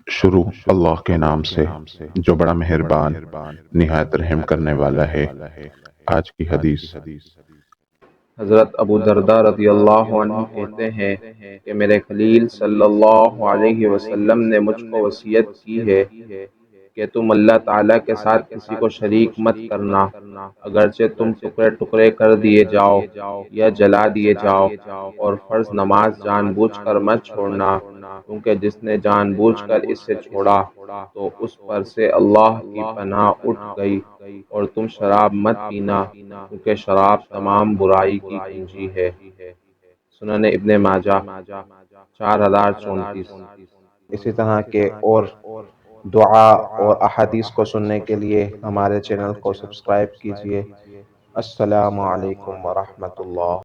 شروع اللہ کے نام سے جو بڑا مہربان نہایت رحم کرنے والا ہے۔ آج کی حدیث۔ حضرت ابو درداء رضی اللہ عنہ کہتے ہیں کہ میرے خلیل صلی اللہ علیہ وسلم نے مجھ کو وصیت کی ہے کہ تم اللہ تعالیٰ کے ساتھ کسی کو شریک مت کرنا، اگرچہ تم ٹکڑے ٹکڑے کر دیے جاؤ یا جلا دیے جاؤ، اور فرض نماز جان بوجھ کر مت چھوڑنا، کیونکہ جس نے جان بوجھ کر اس سے چھوڑا تو اس پر سے اللہ کی پناہ اٹھ گئی، اور تم شراب مت پینا، کیونکہ شراب تمام برائی کی کنجی ہے۔ سنن ابن ماجہ 4034۔ اسی طرح کے اور دعا اور احادیث کو سننے کے لیے ہمارے چینل کو سبسکرائب کیجیے۔ السلام علیکم ورحمۃ اللہ۔